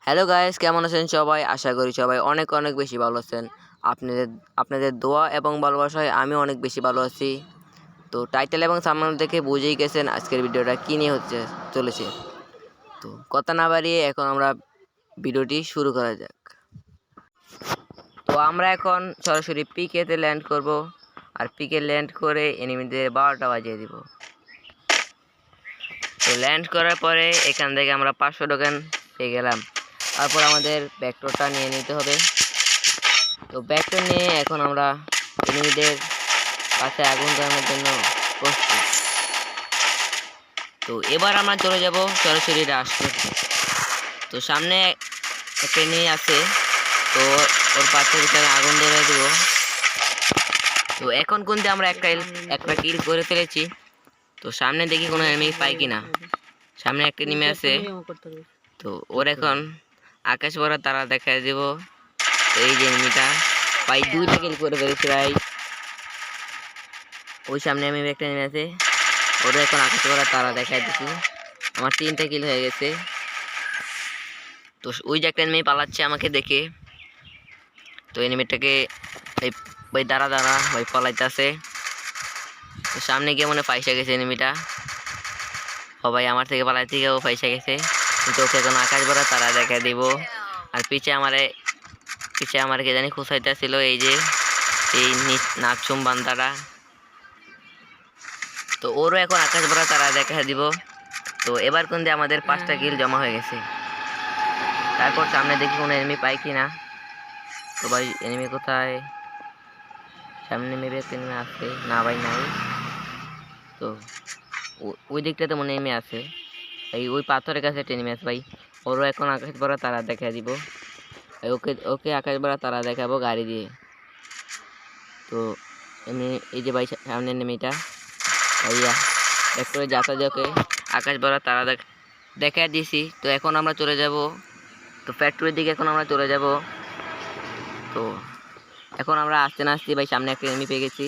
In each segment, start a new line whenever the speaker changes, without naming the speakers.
Hello guys, কেমন আছেন সবাই? আশা করি সবাই অনেক অনেক বেশি ভালো আছেন। আপনাদের আপনাদের দোয়া এবং ভালোবাসায় আমি অনেক বেশি ভালো আছি। তো টাইটেল এবং সামনে দেখে বুঝেই গেছেন আজকের ভিডিওটা কী নিয়ে হচ্ছে চলেছে। তো কথা না বাড়িয়ে এখন আমরা ভিডিওটি শুরু করা যাক। তো আমরা এখন সরাসরি পিকেতে ল্যান্ড করব, আর পিকে ল্যান্ড করে এনিমিদের 12টা বাজিয়ে দিব। তো ল্যান্ড করার পরে এখান থেকে আমরা 500 টোকেন পেয়ে গেলাম। তারপর আমাদের ব্যাকটোরটা নিয়ে নিতে হবে। তো ব্যাকটোর নিয়ে এখন আমরা এনিমিদের কাছে আগুন ধরানোর জন্য প্রস্তুত। তো এবার আমরা চলে যাব সরাসরি রাশ করতে। তো সামনে একটা এনিমি আছে, তো ওর পাশের ভিতরে আগুন ধরে দেব। তো এখন কিন্তু আমরা একটা কিল করে ফেলেছি। তো সামনে দেখি কোনো এনিমি পাই কিনা। সামনে একটা এনিমি আছে, তো ওর এখন আকাশ ভরা তারা দেখা দেব। তো এই যে এনিমিটা ভাই 2টা কিল করে ফেলেছি ভাই। ওই সামনে আমি একটা এনিমি আছে, ওর এখন আকাশ ভরা তারা দেখাই দিচ্ছি। আমার 3টা কিল হয়ে গেছে। তো ওই যে একটা এনিমি পালাচ্ছে আমাকে দেখে। তো এনিমিটাকে ভাই দাঁড়া ভাই পালাইতেছে। তো সামনে গিয়ে মনে পয়সা গেছে এনিমিটা। ভাই আমার থেকে পালাইতে গিয়েও পয়সা গেছে, কিন্তু ওকে এখন আকাশ ভরা তারা দেখা দিব। আর পিছে আমার কে জানি খুঁচাইতে ছিল, এই যে এই নাচুম বান্দাটা। তো ওরও এখন আকাশ ভরা তারা দেখা দিব। তো এবার কিন্তু আমাদের 5টা কিল জমা হয়ে গেছে। তারপর সামনে দেখি কোনো এনিমি পাই কিনা। তো ভাই এনিমি কোথায়? সামনে মেবি একটা এনিমি আছে, না ভাই নাই। তো ওই দিকটাতে মনে এনিমি আছে ভাই, ওই পাথরের কাছে একটা এনিমি আছে ভাই। ওরও এখন আকাশ ভরা তারা দেখা দিব। ওকে ওকে আকাশ ভরা তারা দেখাবো গাড়ি দিয়ে। তো এমনি এই যে ভাই সামনে এনিমিটা ভাইয়া একটু যাতায়াতকে আকাশ ভরা তারা দেখা দিয়েছি। তো এখন আমরা চলে যাব, তো ফ্যাক্টরির দিকে এখন আমরা চলে যাব। তো এখন আমরা আসতে না আসতে ভাই সামনে একটা এনিমি পেয়ে গেছি।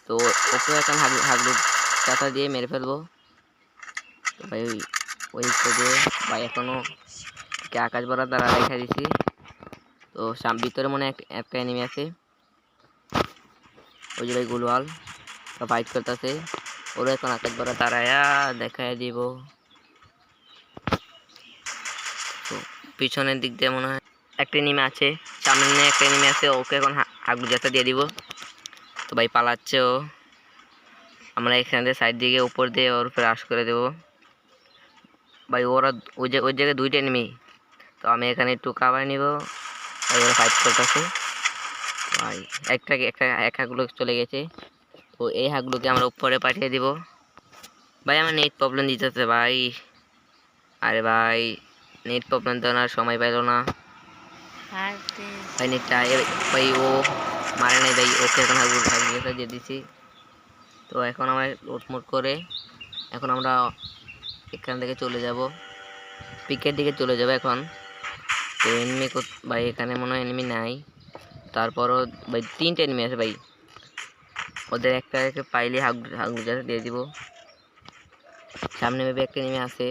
তো ওকে এখন হাগলু চাতা দিয়ে মেরে ফেলবো। তো ভাই ওই দিয়ে ভাই এখনও আকাশ ভরা তারা দেখা দিছি। তো ভিতরে মনে একটা এনিমি আছে, ওই যে ভাই গুলওয়াল ফাইট করতেছে। ওরা এখন আকাশ ভরা তারায়া দেখায় দিব। তো পিছনের দিক দিয়ে মনে হয় একটা এনিমি আছে, সামনে একটা এনিমি আছে, ওকে এখন হাগলু চাতা দিয়ে দিব। তো ভাই পালাচ্ছে ও। আমরা এখান থেকে সাইড দিকে উপর দিয়ে ওর উপরে রাশ করে দেব ভাই। ওরা ওই জায়গায় 2টা এনিমি। তো আমি এখানে একটু কাভার নিব ভাই, ওরা ফাইট করতেছে ভাই। এক হাগলু চলে গেছে। তো এই হাগলুকে আমরা উপরে পাঠিয়ে দিব ভাই। আমার নেট প্রবলেম দিতেছে ভাই। আরে ভাই নেট প্রবলেম তো আর সময় পাইল না ভাই। নেটটা ভাই ও মারে নাই ভাই, ওকে এখন হাগলু দিয়ে দিছি। তো এখন আমার লোটমোট করে এখন আমরা এখান থেকে চলে যাব, পিকের দিকে চলে যাব এখন। তো এনিমি ভাই এখানে মনে হয় এনিমি নাই। তারপরও ভাই 3টা এনিমি আছে ভাই, ওদের একটা পাইলে হাগলু দিয়ে দিব। সামনে মেবি একটা এনিমি আছে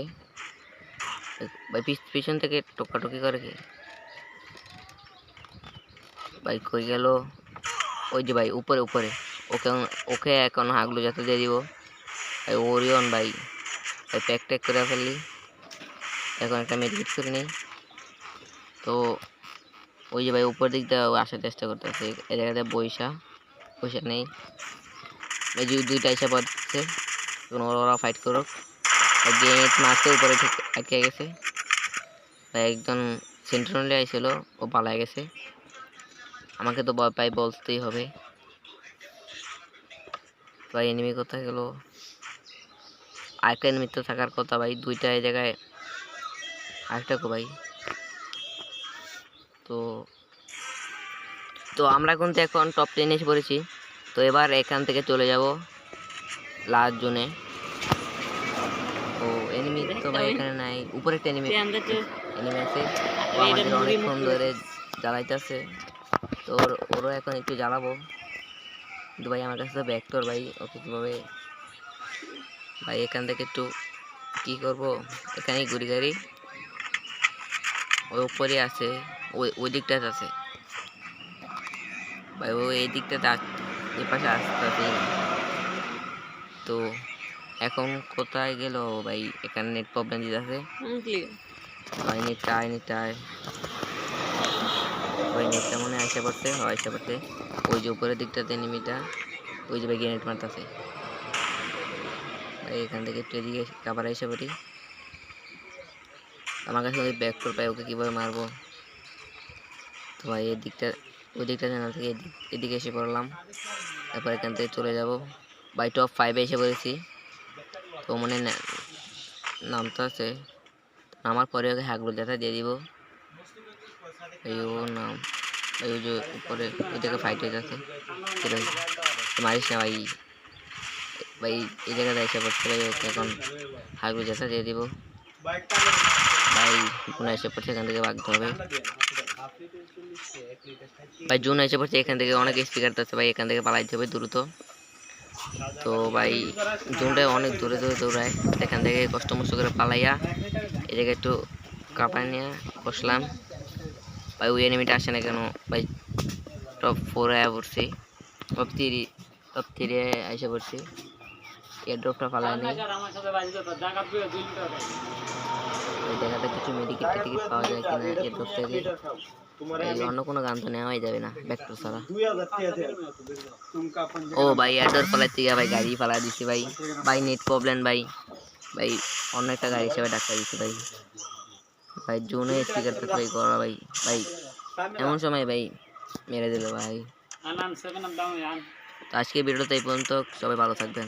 ভাই, পিছন থেকে টোকাটুকি করে কি ভাই, কই গেল? ওই যে ভাই উপরে ওকে এখন হাগলু দিয়ে দিব ভাই। ওরিয়ন ভাই প্যাক করে ফেললি। এখন একটা মেডিকেট করে নিই। তো ওই যে ভাই উপর দিক দিয়ে আসার চেষ্টা করতেছে, এই জায়গাতে বৈশা নেই। এই যে 2টা এসে পড়ছে, ওরা ফাইট করুক। গেট মারতে উপরে ঠিক আটকে গেছে ভাই, একজন সেন্ট্রালে আইছিল, ও পালায় গেছে। আমাকে তো ভয় পাই বলতেই হবে ভাই। এনিমি কোথায় গেল? আরেকটা এনিমি তো থাকার কথা ভাই, 2টা এই জায়গায়। আরেকটা কো ভাই? তো তো আমরা কিন্তু এখন টপ 10 এসে পড়েছি। তো এবার এখান থেকে চলে যাব লাস্ট জোনে। ও এনিমি তো ভাই এখানে নাই, উপরে একটা এনিমি আছে, ও আমাদের অনেকক্ষণ ধরে জ্বালাইতেছে। তো ওরও এখন একটু জ্বালাবো, কিন্তু ভাই আমার কাছে তো ব্যাকটোর ভাই, ওকে কীভাবে ভাই এখান থেকে একটু কি করব? এখানেই ঘুরি গাড়ি। ওই উপরে আছে, ওই দিকটাতে আছে ভাই। ও এই দিকটাতে এই পাশে আসতেছেই না। তো এখন কোথায় গেল ভাই? এখানে নেট প্রবলেম দিতেছে ভাই। নেটটা ভাই, নেটটা মনে হয় আইসা পড়ছে। ওই যে উপরের দিকটাতে এনিমিটা, ওই যে ভাই গ্রেনেড মারতেছে ভাই। এখান থেকে একটু এদিকে কাবার আইসা পড়ি। আমার কাছে ওই ব্যাকটোর পাই, ওকে কীভাবে মারবো? তো ভাই ওই দিকটা চ্যানেল থেকে এদিকে এসে পড়লাম। তারপর এখান থেকে চলে যাব ভাই। টপ 5-এ এসে পড়েছি। তো মনে নামতে আছে, আমার পরে ওকে হাগলু দেখা দিয়ে দিব এই ও নাম ভাই। ওই যে উপরে ওই জায়গায় ফাইট হয়ে যাচ্ছে, মারিস না ভাই। ভাই এই জায়গায় এসে পড়ছে ভাই, ওকে এখন হাগলু দেখা দিয়ে দিব ভাই। জুন এসে পড়ছে, এখান থেকে ভাগতে হবে ভাই। জুন এসে পড়ছে, এখান থেকে অনেক স্পিকার আছে ভাই। এখান থেকে পালাইতে হবে দ্রুত। তো ভাই জুনটা অনেক দূরে দৌড়ায়। এখান থেকে কষ্ট মষ্ট করে পালাইয়া এই জায়গায় একটু কাঁপায় নিয়ে বসলাম ভাই। ওই এনিমিটা আসে না কেন ভাই? টপ 4-এ পড়ছি, টপ 3-এ এসে পড়ছি। এয়ার ড্রপটা পালায় নেই। দেখাতে কিছু মেডিকেট টিকিট পাওয়া যায় কিনা এয়ার ড্রপ থেকে। অন্য কোনো গান তো নেওয়াই যাবে না ব্যাকটোর ছাড়া। ও ভাই এয়ারডোর পালাইতে গিয়ে ভাই গাড়ি পালা দিছি ভাই। ভাই নেট প্রবলেম ভাই। ভাই অন্য একটা গাড়ি হিসেবে ডাক্তার দিছি ভাই। ভাই জোনে স্পিকার তো ভাই করা ভাই। ভাই এমন সময় ভাই মেরে দিল ভাই। তো আজকে ভিডিওটা এই পর্যন্ত, সবাই ভালো থাকবেন।